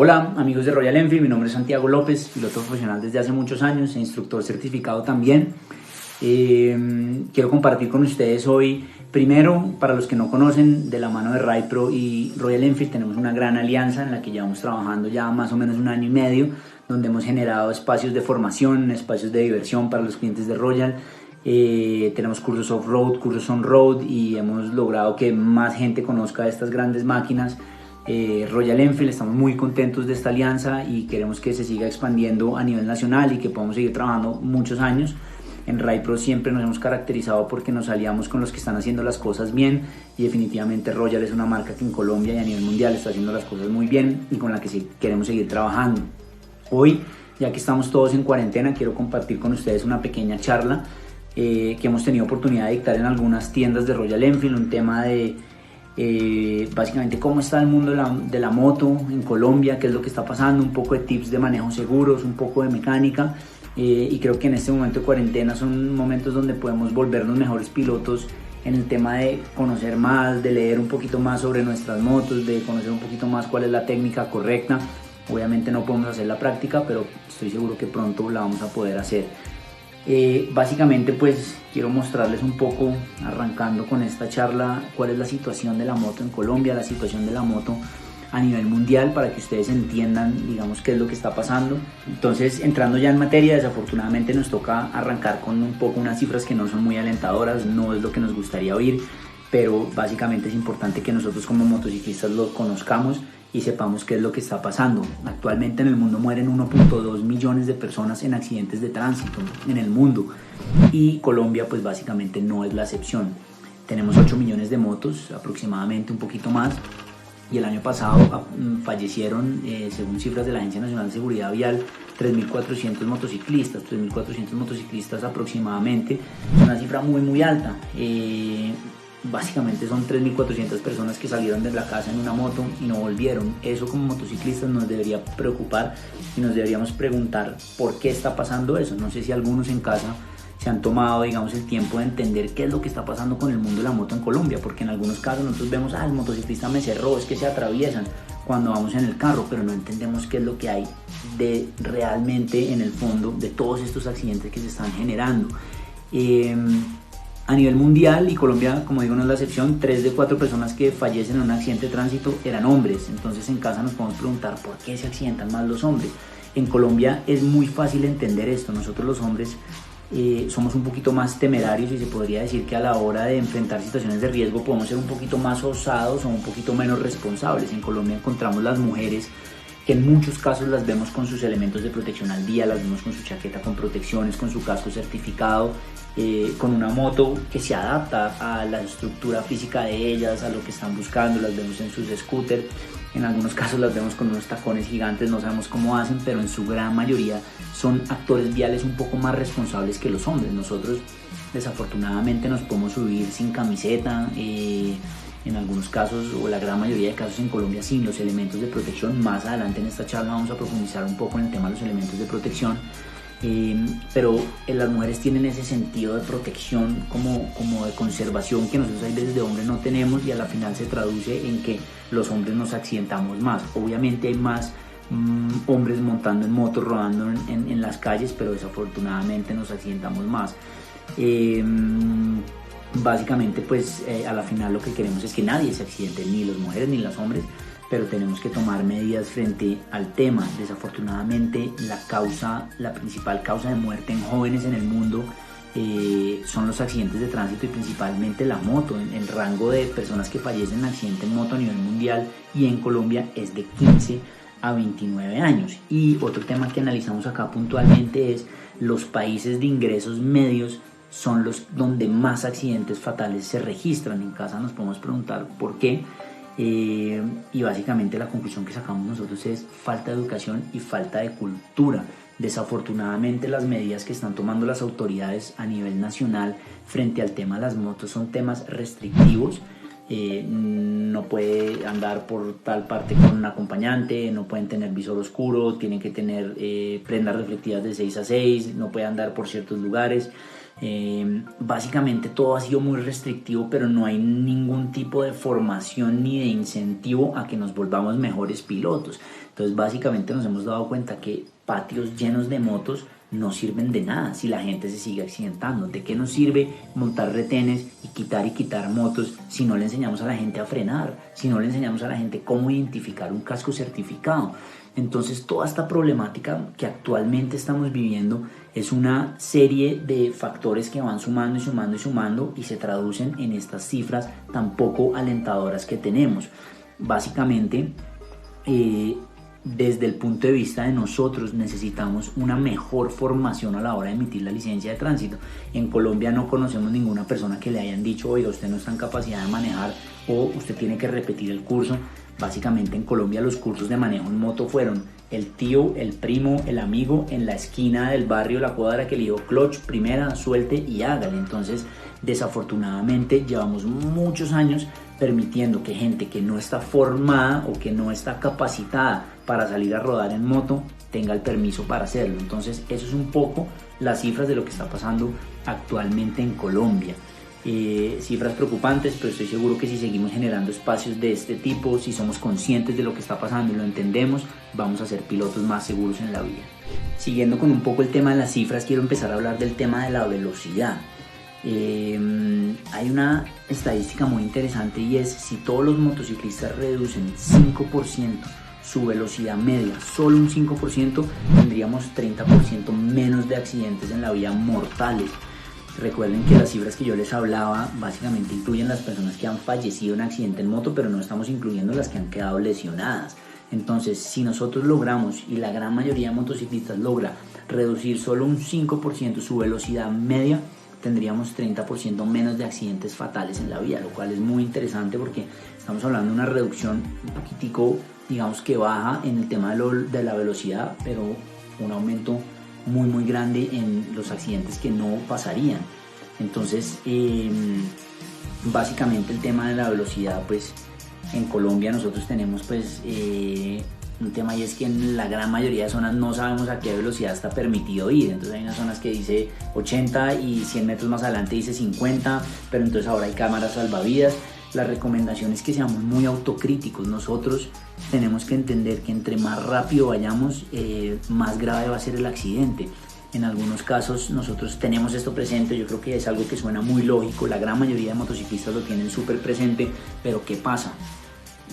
Hola amigos de Royal Enfield, mi nombre es Santiago López, piloto profesional desde hace muchos años e instructor certificado también. Quiero compartir con ustedes hoy, primero, para los que no conocen, de la mano de RidePro y Royal Enfield tenemos una gran alianza en la que llevamos trabajando ya más o menos un año y medio, donde hemos generado espacios de formación, espacios de diversión para los clientes de Royal. Tenemos cursos off-road, cursos on-road y hemos logrado que más gente conozca estas grandes máquinas. Royal Enfield, estamos muy contentos de esta alianza y queremos que se siga expandiendo a nivel nacional y que podamos seguir trabajando muchos años. En RidePro siempre nos hemos caracterizado porque nos aliamos con los que están haciendo las cosas bien y definitivamente Royal es una marca que en Colombia y a nivel mundial está haciendo las cosas muy bien y con la que queremos seguir trabajando. Hoy, ya que estamos todos en cuarentena, quiero compartir con ustedes una pequeña charla que hemos tenido oportunidad de dictar en algunas tiendas de Royal Enfield, un tema de básicamente cómo está el mundo de la moto en Colombia, qué es lo que está pasando, un poco de tips de manejo seguros, un poco de mecánica, y creo que en este momento de cuarentena son momentos donde podemos volvernos mejores pilotos en el tema de conocer más, de leer un poquito más sobre nuestras motos, de conocer un poquito más cuál es la técnica correcta. Obviamente no podemos hacer la práctica, pero estoy seguro que pronto la vamos a poder hacer. Básicamente pues quiero mostrarles un poco, arrancando con esta charla, cuál es la situación de la moto en Colombia, la situación de la moto a nivel mundial, para que ustedes entiendan, digamos, qué es lo que está pasando. Entonces, entrando ya en materia, desafortunadamente nos toca arrancar con un poco unas cifras que no son muy alentadoras, no es lo que nos gustaría oír, pero básicamente es importante que nosotros como motociclistas lo conozcamos y sepamos qué es lo que está pasando. Actualmente en el mundo mueren 1.2 millones de personas en accidentes de tránsito en el mundo y Colombia pues básicamente no es la excepción. Tenemos 8 millones de motos aproximadamente, un poquito más, y el año pasado fallecieron, según cifras de la Agencia Nacional de Seguridad Vial, 3.400 motociclistas aproximadamente. Es una cifra muy alta. Básicamente son 3.400 personas que salieron de la casa en una moto y no volvieron. Eso como motociclistas nos debería preocupar y nos deberíamos preguntar por qué está pasando eso. No sé si algunos en casa se han tomado, digamos, el tiempo de entender qué es lo que está pasando con el mundo de la moto en Colombia, porque en algunos casos nosotros vemos, el motociclista me cerró, es que se atraviesan cuando vamos en el carro, pero no entendemos qué es lo que hay de realmente en el fondo de todos estos accidentes que se están generando. A nivel mundial, y Colombia, como digo, no es la excepción, 3 de 4 personas que fallecen en un accidente de tránsito eran hombres. Entonces en casa nos podemos preguntar por qué se accidentan más los hombres. En Colombia es muy fácil entender esto. Nosotros los hombres somos un poquito más temerarios y se podría decir que a la hora de enfrentar situaciones de riesgo podemos ser un poquito más osados o un poquito menos responsables. En Colombia encontramos las mujeres que en muchos casos las vemos con sus elementos de protección al día, las vemos con su chaqueta con protecciones, con su casco certificado, con una moto que se adapta a la estructura física de ellas, a lo que están buscando. Las vemos en sus scooters, en algunos casos las vemos con unos tacones gigantes, no sabemos cómo hacen, pero en su gran mayoría son actores viales un poco más responsables que los hombres. Nosotros desafortunadamente nos podemos subir sin camiseta, en algunos casos, o la gran mayoría de casos en Colombia, sin los elementos de protección. Más adelante en esta charla vamos a profundizar un poco en el tema de los elementos de protección. Pero las mujeres tienen ese sentido de protección como de conservación que nosotros hay veces de hombres no tenemos, y a la final se traduce en que los hombres nos accidentamos más. Obviamente hay más hombres montando en motos, rodando en las calles, pero desafortunadamente nos accidentamos más. Básicamente pues a la final lo que queremos es que nadie se accidente, ni las mujeres ni los hombres, pero tenemos que tomar medidas frente al tema. Desafortunadamente la principal causa de muerte en jóvenes en el mundo son los accidentes de tránsito y principalmente la moto. El rango de personas que fallecen en accidente en moto a nivel mundial y en Colombia es de 15 a 29 años. Y otro tema que analizamos acá puntualmente es los países de ingresos medios son los donde más accidentes fatales se registran. En casa nos podemos preguntar por qué. Y básicamente la conclusión que sacamos nosotros es falta de educación y falta de cultura. Desafortunadamente las medidas que están tomando las autoridades a nivel nacional frente al tema de las motos son temas restrictivos. No puede andar por tal parte con un acompañante, no pueden tener visor oscuro, tienen que tener prendas reflectivas de 6 a 6, no puede andar por ciertos lugares. Básicamente todo ha sido muy restrictivo, pero no hay ningún tipo de formación ni de incentivo a que nos volvamos mejores pilotos. Entonces básicamente nos hemos dado cuenta que patios llenos de motos no sirven de nada si la gente se sigue accidentando. ¿De qué nos sirve montar retenes y quitar motos si no le enseñamos a la gente a frenar, si no le enseñamos a la gente cómo identificar un casco certificado? Entonces toda esta problemática que actualmente estamos viviendo es una serie de factores que van sumando y sumando y sumando y se traducen en estas cifras tan poco alentadoras que tenemos. Básicamente, desde el punto de vista de nosotros necesitamos una mejor formación a la hora de emitir la licencia de tránsito. En Colombia no conocemos ninguna persona que le hayan dicho: oiga, usted no está en capacidad de manejar o usted tiene que repetir el curso. Básicamente en Colombia los cursos de manejo en moto fueron el tío, el primo, el amigo en la esquina del barrio, la cuadra, que le dijo clutch, primera, suelte y hágale. Entonces desafortunadamente llevamos muchos años permitiendo que gente que no está formada o que no está capacitada para salir a rodar en moto tenga el permiso para hacerlo. Entonces eso es un poco las cifras de lo que está pasando actualmente en Colombia. Cifras preocupantes, pero estoy seguro que si seguimos generando espacios de este tipo, si somos conscientes de lo que está pasando y lo entendemos, vamos a ser pilotos más seguros en la vía. Siguiendo con un poco el tema de las cifras, quiero empezar a hablar del tema de la velocidad. Hay una estadística muy interesante y es: si todos los motociclistas reducen 5% su velocidad media, solo un 5%, tendríamos 30% menos de accidentes en la vía mortales. Recuerden que las cifras que yo les hablaba básicamente incluyen las personas que han fallecido en accidente en moto, pero no estamos incluyendo las que han quedado lesionadas. Entonces, si nosotros logramos, y la gran mayoría de motociclistas logra, reducir solo un 5% su velocidad media, tendríamos 30% menos de accidentes fatales en la vía, lo cual es muy interesante porque estamos hablando de una reducción un poquitico, digamos que baja en el tema de la velocidad, pero un aumento muy grande en los accidentes que no pasarían. Entonces básicamente el tema de la velocidad, pues en Colombia nosotros tenemos pues un tema, y es que en la gran mayoría de zonas no sabemos a qué velocidad está permitido ir. Entonces hay unas zonas que dice 80 y 100 metros más adelante dice 50, pero entonces ahora hay cámaras salvavidas. La recomendación es que seamos muy autocríticos. Nosotros tenemos que entender que entre más rápido vayamos, más grave va a ser el accidente. En algunos casos nosotros tenemos esto presente, yo creo que es algo que suena muy lógico, la gran mayoría de motociclistas lo tienen súper presente, pero ¿qué pasa?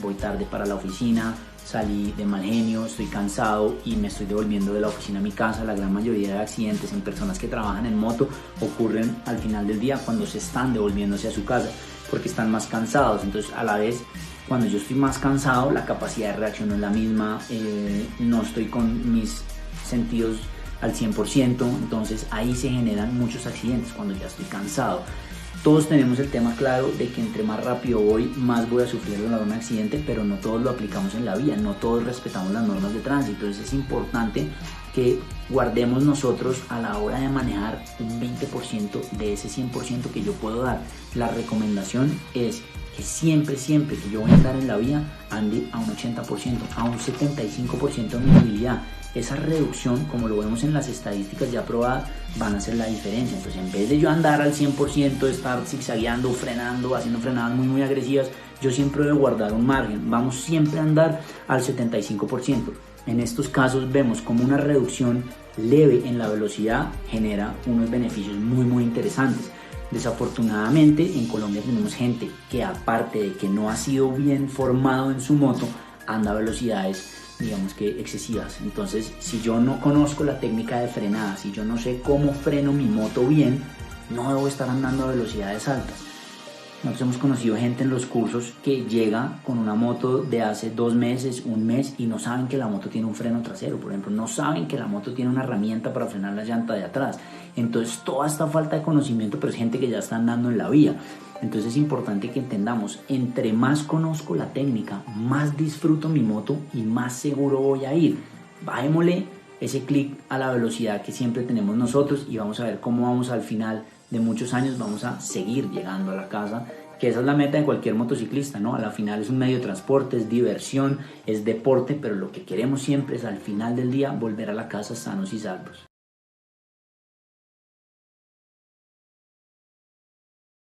Voy tarde para la oficina, salí de mal genio, estoy cansado y me estoy devolviendo de la oficina a mi casa. La gran mayoría de accidentes en personas que trabajan en moto ocurren al final del día, cuando se están devolviéndose a su casa, porque están más cansados. Entonces, a la vez, cuando yo estoy más cansado, la capacidad de reacción no es la misma, no estoy con mis sentidos al 100%, entonces ahí se generan muchos accidentes cuando ya estoy cansado. Todos tenemos el tema claro de que entre más rápido voy, más voy a sufrir un accidente, pero no todos lo aplicamos en la vía, no todos respetamos las normas de tránsito. Entonces es importante que guardemos nosotros a la hora de manejar un 20% de ese 100% que yo puedo dar. La recomendación es que siempre que yo voy a andar en la vía, ande a un 80%, a un 75% de movilidad. Esa reducción, como lo vemos en las estadísticas ya probadas, van a hacer la diferencia. Entonces, en vez de yo andar al 100%, estar zigzagueando, frenando, haciendo frenadas muy agresivas, yo siempre debo guardar un margen. Vamos siempre a andar al 75%. En estos casos vemos como una reducción leve en la velocidad genera unos beneficios muy interesantes. Desafortunadamente, en Colombia tenemos gente que, aparte de que no ha sido bien formado en su moto, anda a velocidades, digamos que excesivas. Entonces, si yo no conozco la técnica de frenada, si yo no sé cómo freno mi moto bien, no debo estar andando a velocidades altas. Nosotros hemos conocido gente en los cursos que llega con una moto de hace 2 meses, 1 mes, y no saben que la moto tiene un freno trasero, por ejemplo, no saben que la moto tiene una herramienta para frenar la llanta de atrás. Entonces, toda esta falta de conocimiento, pero es gente que ya está andando en la vía. Entonces es importante que entendamos, entre más conozco la técnica, más disfruto mi moto y más seguro voy a ir. Bajémosle ese clic a la velocidad que siempre tenemos nosotros y vamos a ver cómo vamos al final de muchos años, vamos a seguir llegando a la casa, que esa es la meta de cualquier motociclista, ¿no? A la final es un medio de transporte, es diversión, es deporte, pero lo que queremos siempre es al final del día volver a la casa sanos y salvos.